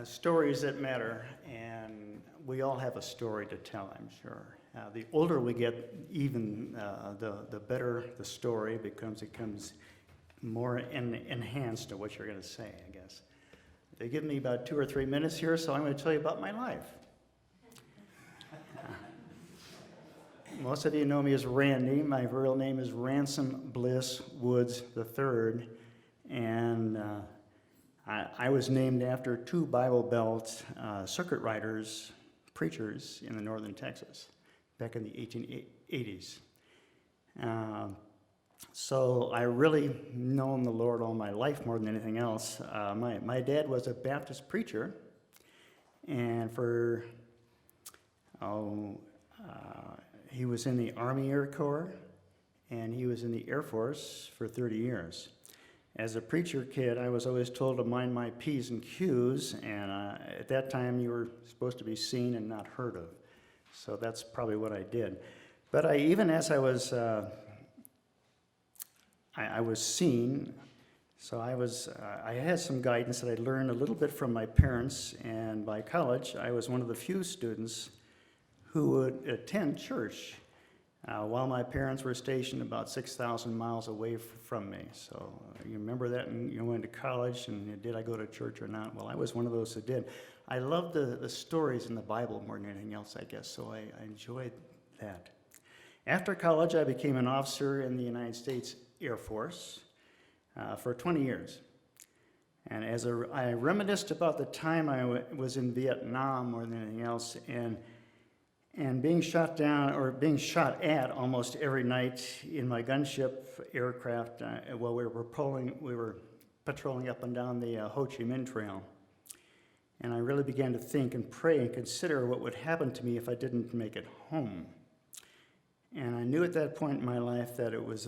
Stories that matter, and we all have a story to tell, I'm sure. The older we get, even the better the story becomes. It becomes more enhanced to what you're going to say, I guess. They give me about 2 or 3 minutes here, so I'm going to tell you about my life. Most of you know me as Randy. My real name is Ransom Bliss Woods III, and I was named after 2 Bible Belt circuit riders, preachers in the northern Texas back in the 1880s. So I really known the Lord all my life more than anything else. My dad was a Baptist preacher, and he was in the Army Air Corps, and he was in the Air Force for 30 years. As a preacher kid, I was always told to mind my P's and Q's, and at that time you were supposed to be seen and not heard of. So that's probably what I did. But even as I was seen, so I had some guidance that I learned a little bit from my parents, and by college I was one of the few students who would attend church while my parents were stationed about 6,000 miles away from me. So you remember that, and you went to college, and did I go to church or not? Well, I was one of those who did. I loved the stories in the Bible more than anything else, I guess, so I enjoyed that. After college, I became an officer in the United States Air Force for 20 years. And I reminisced about the time I was in Vietnam more than anything else, and being shot down or being shot at almost every night in my gunship aircraft while we were patrolling up and down the Ho Chi Minh Trail. And I really began to think and pray and consider what would happen to me if I didn't make it home. And I knew at that point in my life that I was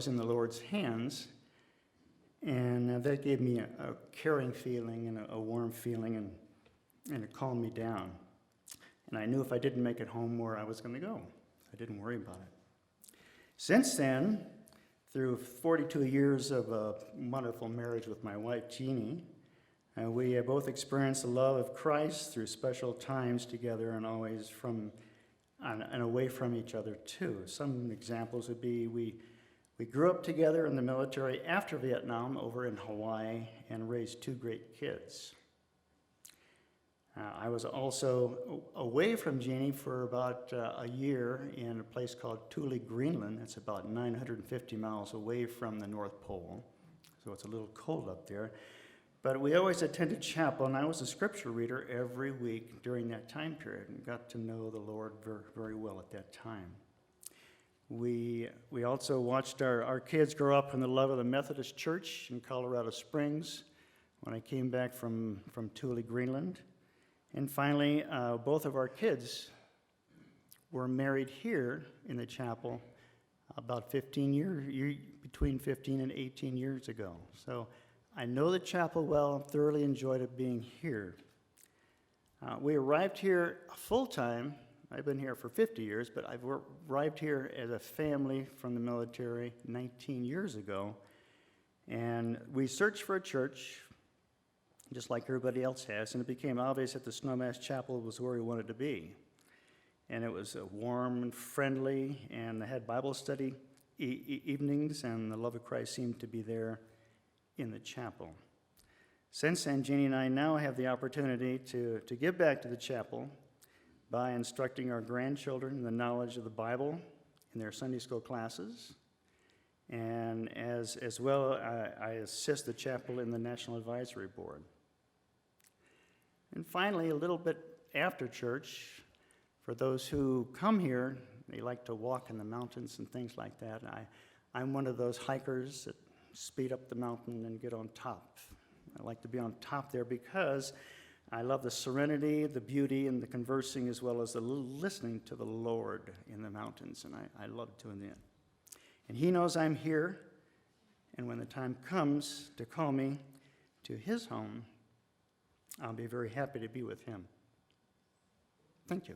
in the Lord's hands, and that gave me a caring feeling and a warm feeling, and it calmed me down. And I knew if I didn't make it home where I was going to go. I didn't worry about it. Since then, through 42 years of a wonderful marriage with my wife, Jeannie, we have both experienced the love of Christ through special times together and always and away from each other too. Some examples would be we grew up together in the military after Vietnam over in Hawaii and raised 2 great kids. I was also away from Jeannie for about a year in a place called Thule, Greenland. It's about 950 miles away from the North Pole, so it's a little cold up there. But we always attended chapel, and I was a scripture reader every week during that time period and got to know the Lord very, very well at that time. We also watched our kids grow up in the love of the Methodist Church in Colorado Springs when I came back from Thule, Greenland. And finally, both of our kids were married here in the chapel about between 15 and 18 years ago. So I know the chapel well, thoroughly enjoyed it being here. We arrived here full-time. I've been here for 50 years, but I've arrived here as a family from the military 19 years ago. And we searched for a church, just like everybody else has, and it became obvious that the Snowmass Chapel was where we wanted to be. And it was warm and friendly, and they had Bible study evenings, and the love of Christ seemed to be there in the chapel. Since then, Jeannie and I now have the opportunity to give back to the chapel by instructing our grandchildren in the knowledge of the Bible in their Sunday school classes. And as well, I assist the chapel in the National Advisory Board. And finally, a little bit after church, for those who come here, they like to walk in the mountains and things like that. I'm one of those hikers that speed up the mountain and get on top. I like to be on top there because I love the serenity, the beauty, and the conversing, as well as the listening to the Lord in the mountains, and I love doing that. And He knows I'm here, and when the time comes to call me to His home, I'll be very happy to be with Him. Thank you.